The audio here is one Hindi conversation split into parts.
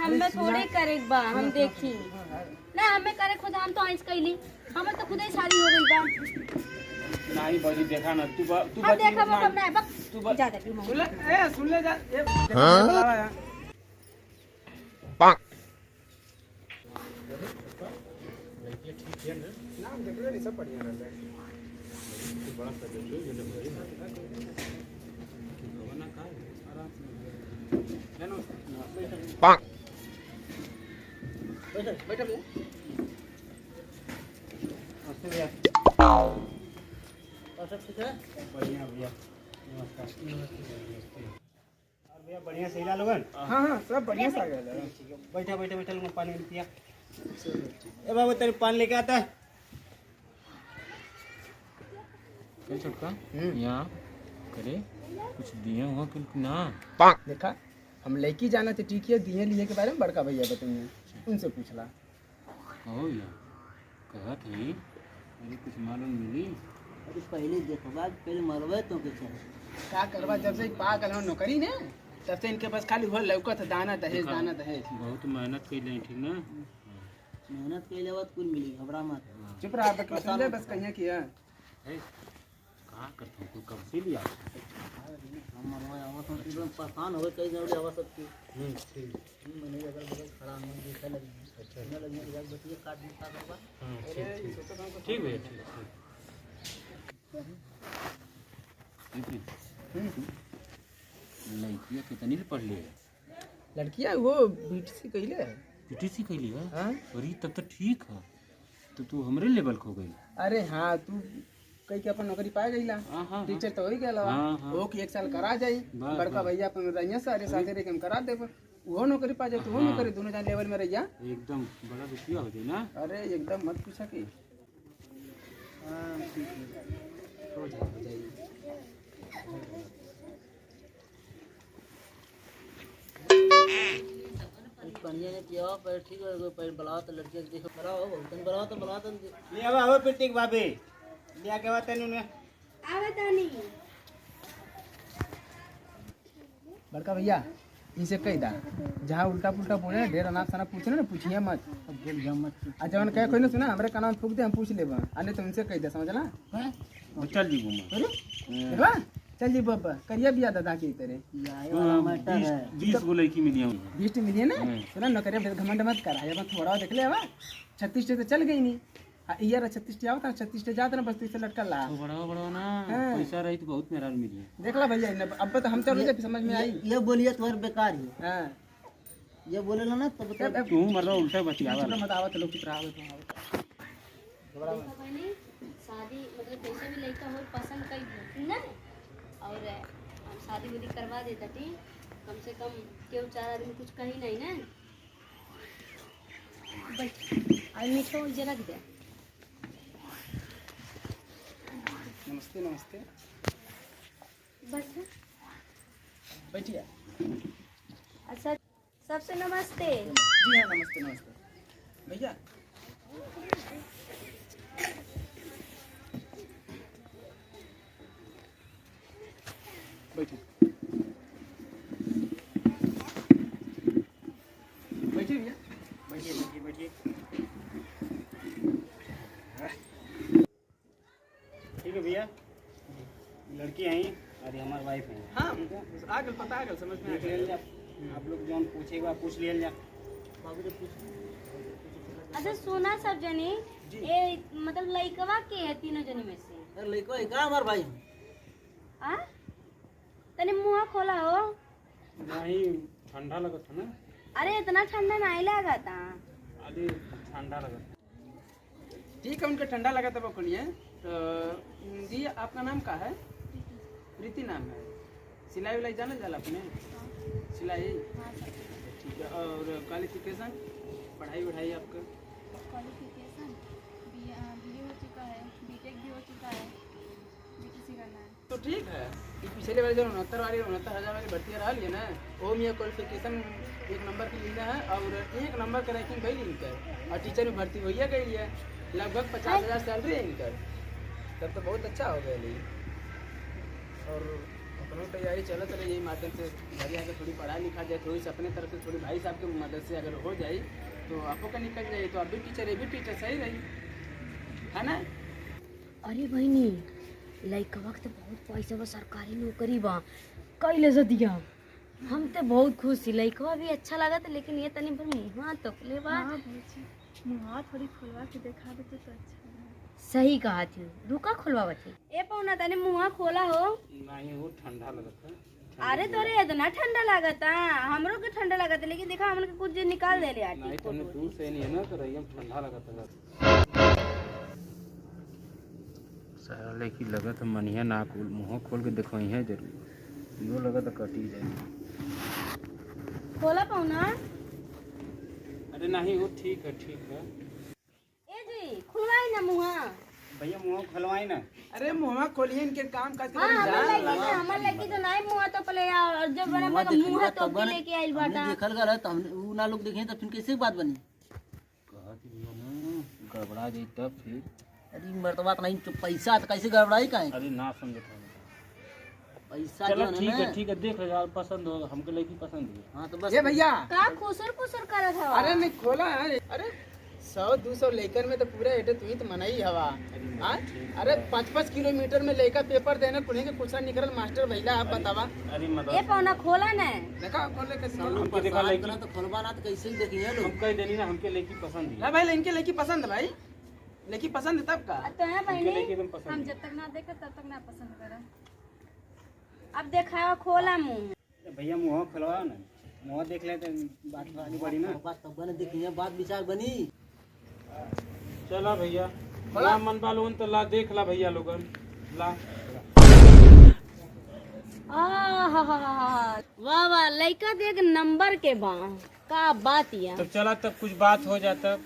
हमें थोड़ी करे बा हम देखी ना हमें करे खुद हम तो आइस कैली हमें तो खुद ही शादी हो गई बा नहीं बड़ी देखा ना तू हम देखा वो कब ना बक तू जा दे सुन ले जा ये नाम देख ले सब बढ़िया रहले बड़ा कर दे ना का आराम से लेनो बैठ भैया नमस्ते भैया और सब ठीक है बढ़िया भैया नमस्कार और भैया बढ़िया सही लोगन हाँ सब बढ़िया से आ गया बैठा बैठा बैठा लोगन पानी पिया ए बाबू तेरे पानी लेके आता है छोटका यहाँ करे कुछ दिए हो कि ना देखा हम लड़की जाना थे ठीक है दिए लिए के बारे में बड़का भैया बताइए उनसे पूछला हो या कहा थी मेरी कुछ मालूम मिली अरे पहले देखो बात पहले मरवे तो कैसे का करवा जब से पागल हो नौकरी ने तब से इनके पास खाली हो लौकत दाना दहेज बहुत मेहनत कर ले ठीक ना मेहनत के लिए बात कुल मिली घबरा मत चुप रहा बस कहिए कि कहाँ करता हूँ कब से लिया हम मरवा आवत हम एकदम परेशान हो गए कई जरूर आवाज सबकी मैंने अगर बगल खड़ा हम देखा लगी अच्छा ना लगी जब बतिए काट निकाल करवा ठीक है ठीक लड़कियाँ कितनी पढ़ ली है लड़कियां वो बीटीसी कइले बीटीसी कैली है हां अरे तब तो ठीक है तो तू हमरे लेवल खो गई अरे हाँ तू कई के अपन नौकरी पाए गईला टीचर तो हो ही गया वो कि 1 साल करा जाई बड़का भैया अपन रहिया सारे साथे रे हम करा देब वो नौकरी पा जाए तो वो नौकरी दोनों जान लेवल में रहिया एकदम बड़ा रुपया हो जाए ना अरे एकदम मत पूछा कि हां ठीक है हो जाएगी कन्या ने किया पर ठीक है पर बुलाओ तो लड़के देखो बुलाओ तन बुलाओ तो ले अब आओ पिटिक भाभी लिया के बात तने आवे तानी बड़का भैया इसे कह दा जहाँ उल्टा पुल्टा बोले ढेर अनाप शनाप पूछे ना पूछिए मत बोल जा मत आ जवन कहे कोई ना सुना हमरे कान में फूक दे हम पूछ लेबा आने तो उनसे कह दे समझला चल जी घूम अरे देखला चल जी बाबा करिया बिया दादा के तेरे यार वाला मैटर है 20 गो लड़की मिली हम 20 मिलिए ना सुना न करे घमंड मत कर आया थोड़ा देख ले हवा 36 तो चल गई नहीं यार 36 आवता 36 जात ना बस तू इसे लटका ला बड़ा ना पैसा रही तो बहुत मेरा मिली देख ला भैया अब तो हम चल जब समझ में आई ये बोलिए तुम्हारे बेकार है हां ये बोले ना तब तू मतलब उल्टा बतियावा मत आवत लोग चुप रहा शादी मतलब कैसे भी लड़का हो पसंद कई ना और हम शादी वादी करवा देता थी कम से कम क्यों 4 आदमी कुछ कही नहीं ना आज मीठो जरा दे नमस्ते नमस्ते बस बैठिए अच्छा सबसे नमस्ते जी हाँ नमस्ते नमस्ते भैया बैठिए बैठिए भैया बैठिए ठीक है भैया लड़की आई और ये हमारी वाइफ है हाँ आगल पता आगल समझ में आ गया आप लोग जो पूछेगा पूछ लिया जा बाबू से पूछ अच्छा सोना सब जनी ए मतलब लइकवा के है तीनों जनी में से अरे लइको है का हमार भाई आ तने मुंह खोला हो नहीं ठंडा लगा था ना अरे इतना ठंडा नहीं लगा था अरे ठंडा लगा था ठीक है उनका ठंडा लगा था बोलिए तो जी आपका नाम क्या है प्रीति नाम है सिलाई विलाई जाना जाला अपने सिलाई ठीक है और क्वालिफिकेशन पढ़ाई वढ़ाई आपका क्वालिफिकेशन बीए हो चुका है बीटेक भी हो चुका है बीटीसी करना है तो ठीक है ये पिछले वाले जो 69,000 वाली भर्ती रहा लिए ना वो में क्वालिफिकेशन 1 नंबर की लेना है और 1 नंबर का रैंकिंग गई इनकर और टीचर में भर्ती हो गई है लगभग 50,000 सैलरी है इनकर तब तो बहुत अच्छा हो गया और अपनों तैयारी चलत रही यही माध्यम से घर आकर थोड़ी पढ़ाई लिखा जाए, थोड़ी से अपने तरफ से थोड़ी भाई साहब की मदद से अगर हो जाए तो आपको का निकल जाए, तो आप भी टीचर, ये भी टीचर, सही रही है ना। अरे बहनी लइका वक्त बहुत पैसा बा, सरकारी नौकरी बा, कैले से दिया। हम तो बहुत खुश थी, लइकवा भी अच्छा लगा था, लेकिन ये तनी पर मुँह तो ले बा। हाँ भौजी, मुँह थोड़ी खोलवा के देखा देते तो अच्छा लगा। सही कहा थी, रुका खुलवा थी। ए पौना तने मुँह खोला हो। नहीं वो ठंडा लगता है। अरे तोरे इतना ठंडा लगता, हमरो के ठंडा लगता, लेकिन देखा हमने कुछ दिन निकाल दे ले आटी। नहीं तो दूर से नहीं है ना, तो रही ठंडा लगता है। साले की लगत मनिया ना खोल, मुँह खोल के देखो है जरूर, यो लगा तो कटी जाएगी। खोला पौना। अरे नहीं वो ठीक है, ठीक है। ए जी खुलवाई ना मुँह। भैया मुँह खुलवाई ना। अरे मुँह खोलिए, इनके काम काज के हाँ जा। हमर लगी तो नहीं मुँह तो पले और जब बड़ा बड़ा मुँह तो के लेके आइल बाटा। देखल गल त हमने उ ना लोग देखे त फिर कैसे बात बनी। कहती भैया ना गड़बड़ा जाई तब फिर। अरे मर्तबा नहीं, पैसा त कैसे गड़बड़ाई काहे। अरे ना समझत है पैसा चलो जो है ठीक है, ना। ठीक है, देख लो पसंद होगा, हमको लड़की पसंद है। हां तो बस ये भैया का खुसर खुसर करत हवा। अरे नहीं खोला है। अरे 100-200 लेकर में तो पूरा एटे तू ही तो मनाई हवा। हाँ? अरे 5-5 किलोमीटर में लेकर पेपर देने कुछ के कुछ निकल मास्टर भैया, आप बतावा। अरे ए पौना खोला ना। देखा खोल के हमके देखा लड़की तो खोलबा ना तो कैसे ही देखिए लोग। हम कह देनी ना हमके लड़की पसंद है। भाई इनके लड़की पसंद है, भाई लड़की पसंद है तब का। तो है बहनी, एकदम हम पसंद जब तक ना देखे तब तक ना पसंद करा। अब देखा खोला मुँह। है। भैया मुँह खुलवाओ ना, मुँह देख ले तो बात आगे बढ़ी ना। बात तब बने देखिए, बात विचार बनी। चला भैया ला मन बालोन तो ला देख ला भैया लोगन ला। वाह वाह, लड़का देख नंबर के बा, का बात या। तब चला, तब कुछ बात हो जाता,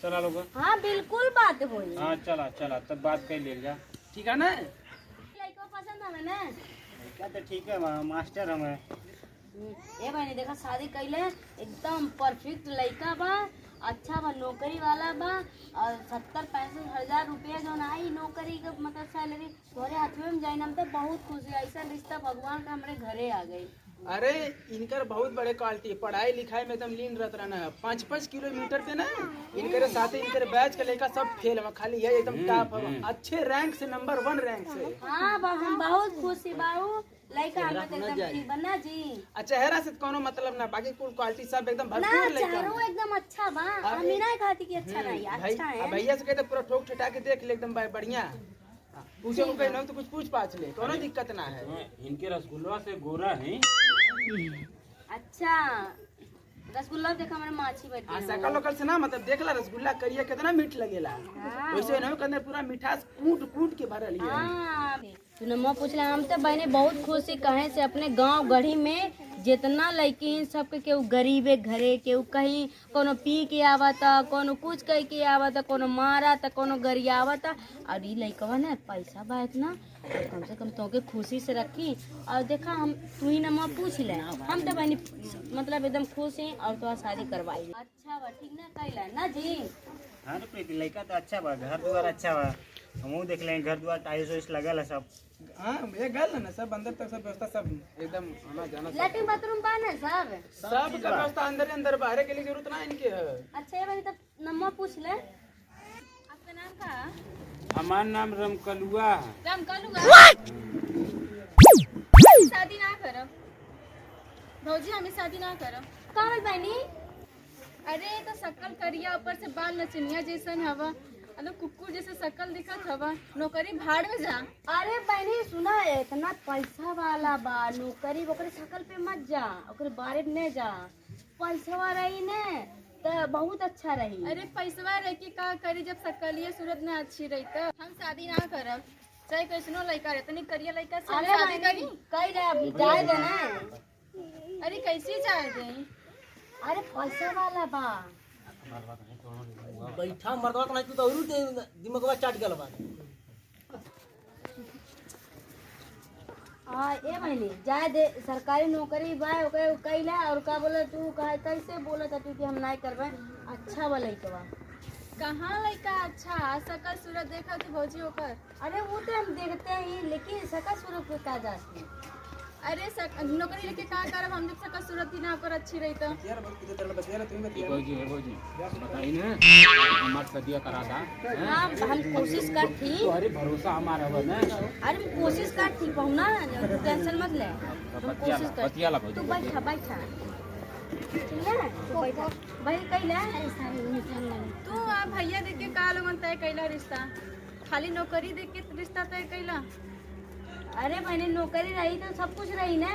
चला लोगन। हाँ बिल्कुल बात होई। हाँ चला चला, तब बात कर ले जा, ठीक है ना। लड़का पसंद हमें ना। क्या तो ठीक है, मास्टर हमें। ए बहनी देखा शादी कैले एकदम परफेक्ट लड़का बा, अच्छा बा, नौकरी वाला बा, और 70-65 हजार रुपया जो आई नौकरी का मतलब सैलरी तोरे हाथ में जाए, हम तो बहुत खुशी, ऐसा रिश्ता भगवान का हमारे घरे आ गई। अरे इनकर बहुत बड़े क्वालिटी, पढ़ाई लिखाई में एकदम लीन रहत रहना है। 5-5 किलोमीटर पे ना इनके साथ इनके बैच के लेकर सब फेल है, खाली है एकदम टॉप है, अच्छे रैंक से, नंबर 1 रैंक से। हाँ बा, हम बहुत खुशी बाऊ, लड़का हमें तो एकदम ठीक बना जी। चेहरा से कोनो मतलब ना, बाकी कुल क्वालिटी सब एकदम ना भरपूर लड़का चारों एकदम अच्छा बा, हम नहीं कहती कि अच्छा नहीं, अच्छा है। भैया से कहते पूरा ठोक ठटा के देख ले एकदम बढ़िया। पूछे को कहीं तो कुछ पूछ पाछ ले, कोनो दिक्कत ना है। इनके रसगुल्ला से गोरा है। अच्छा रसगुल्ला देखा हमारे माछी बैठी है। सकल लोकल से ना मतलब देख ला रसगुल्ला करिए कितना मीठ लगेला, वैसे ना कहते पूरा मिठास कूट कूट के भरल है। हाँ सुनमा पूछले, हम तो बहने बहुत खुशी कहे से अपने गांव गढ़ी में जितना लड़की सबके केहू गरीबे घरे, केहू कहीं कोनो पी के आवता, कोनो कुछ कह के आवता, कोनो मारा था, कोनो गरियावता, और ये लड़कवा ना पैसा बा इतना, और कम से कम तोके खुशी से रखी। और देखा हम तू ही नमा पूछ ले, हम तो बहनी मतलब एकदम खुश हैं और तो शादी करवाई। अच्छा बा, ठीक ना कैला ना जी। हाँ तो लड़का तो अच्छा बा, घर द्वार अच्छा बा, हमहू देख लें, घर द्वार टाइल्स वाइल्स लगल है सब। हाँ ये गल है ना, सब अंदर तक सब व्यवस्था सब एकदम आना जाना लैट्रिन बाथरूम बा ना सब। सब का व्यवस्था अंदर अंदर, बाहर के लिए जरूरत ना इनके है। अच्छा ये भाई तब नम्मा पूछ ले। आपका नाम का? हमारा नाम रमकलुआ है। राम कालूगा। शादी ना करो भौजी, हमें शादी ना करो। कहाँ बहनी? अरे तो शक्ल करिया, ऊपर से बाल नचनिया जैसन हवा, अलो कुकुर जैसे शक्ल दिखत हवा, नौकरी भाड़ में जा। अरे बहनी सुना, इतना पैसा वाला बा, नौकरी ओकरे शकल पे मत जा, ओकरे बारे में नहीं जा, पैसा वाला रही ने तो बहुत अच्छा रही। अरे पैसवा रह के का करी जब शक्लिया सूरत ना अच्छी रही तो हम शादी ना करब, चाहे कैसनो लड़का रहे, तनी करिया लड़का से हम अरे शादी करी। कही रहे जाए देना। अरे कैसे जाए दे? अरे पैसा वाला बा। बैठा मर्दवा तो नहीं, तू तो औरू दिमागवा चाट गल बा। हाँ ए बहनी जाए दे, सरकारी नौकरी बा ओकरे कैला, और का बोले तू कहे कैसे बोला था तू कि हम नहीं करबे, अच्छा वाला ही कबा। कहाँ लड़का अच्छा सकल सूरत देखा थी भौजी होकर। अरे वो तो हम देखते ही, लेकिन सका सूरत पे का जाती। अरे नौकरी लेके का करब, हम जब सकल सूरत ही ना पर अच्छी रही तो। यार बहुत किधर तरह बतिया तुम बतिया भौजी है भौजी बताई ना हमार सदिया करा था हाँ हम कोशिश कर थी। तुम्हारी भरोसा हमारा है ना। अरे हम कोशिश कर थी पहुना, टेंशन मत ले, हम कोशिश कर। बतिया ला तू भौजी बैठा बैठा ठीक है, तू बैठा भाई कैला। तू आ भैया देख के का लोगन तय कैला रिश्ता, खाली नौकरी देख के रिश्ता तय कैला। अरे बहनी नौकरी रही तो सब कुछ रही ना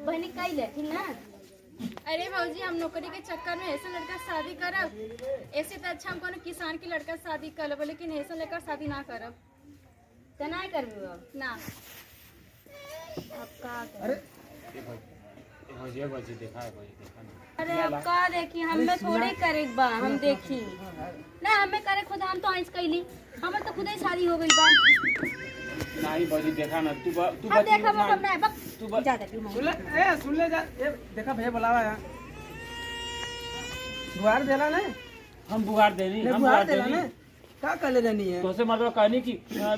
बहनी कैले ठीक ना। अरे भौजी हम नौकरी के चक्कर में ऐसा लड़का से शादी करब, ऐसे तो अच्छा हम कोनो किसान के लड़का से शादी कर लेब, लेकिन ऐसा लड़का से शादी ना करब तो नहीं करबी अब ना। अब का कर। अरे भौजी भौजी देखा है भौजी देखा ना। अरे अब का देखी हमें थोड़ी करे बा, हम देखी ना हमें करे खुद, हम तो ऐस कैली, हमें तो खुद ही शादी हो गई बा। नहीं भौजी देखा ना तू अब देखा वो हम नहीं बक तू ज्यादा क्यों सुन ले जा ए देखा भैया बुलावा यार बुहार देला ना हम बुहार देनी हम बुहार बुहार देला देनी ना का कर ले जानी है तो से मतलब कहनी कि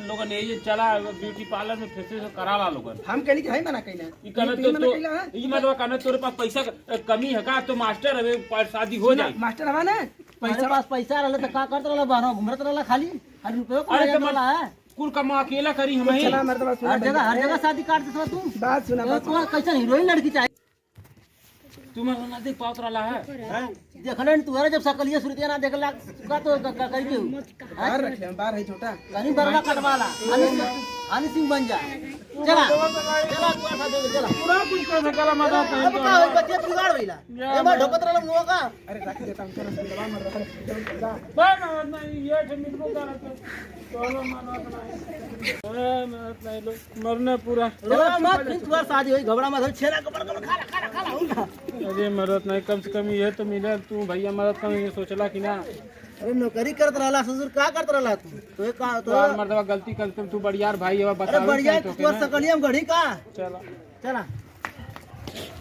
लोगन ये चला ब्यूटी पार्लर में फेसियल करा ला लोगन हम कहली कि है मना कइला ई कहने तो ई मतलब कहने तोरे पास पैसा कमी है का तो मास्टर हवे शादी हो जाए मास्टर हवा ना पैसा पास पैसा रहले तो का करत रहले बाहर घुमरत रहले खाली हर रुपये को अरे तो रहला है। कुल कमा अकेला करी हम ही चला मर्दबा सुना हर जगह शादी काट देत तू। बात सुना बात तो कैसा हीरोइन लड़की चाहिए तुम ना देख पावत रहा है देखले तू अरे जब सकलिए सुरतिया ना देखला का तो करी के बाहर रखे हम बाहर है छोटा कहीं बरला कटवाला हनी सिंह बन जा। चला चला तू ऐसा दे चला पूरा कुछ कर सकला मदद कहीं अब का होई बच्चे बिगाड़ भइला ए मैं ढोकत रहला मुंह का। अरे रख देता हूं चलो सुन मर रहा बस नहीं ये जमीन को करते चलो मदद नहीं लो मरने पूरा चला मत फिर तू शादी होई घबरा मत छेला कबर कबर खाला खाला उनका। अरे मदद नहीं कम से कम ये तो मिले तू भैया मदद कर ये सोचला कि ना अरे नौकरी करत रहला ससुर का करत रहला तू तो एक का तो यार मर्दवा गलती करते तू बड़ियार भाई है अरे बता बढ़िया तू सकलिए हम गढ़ी का। चला चला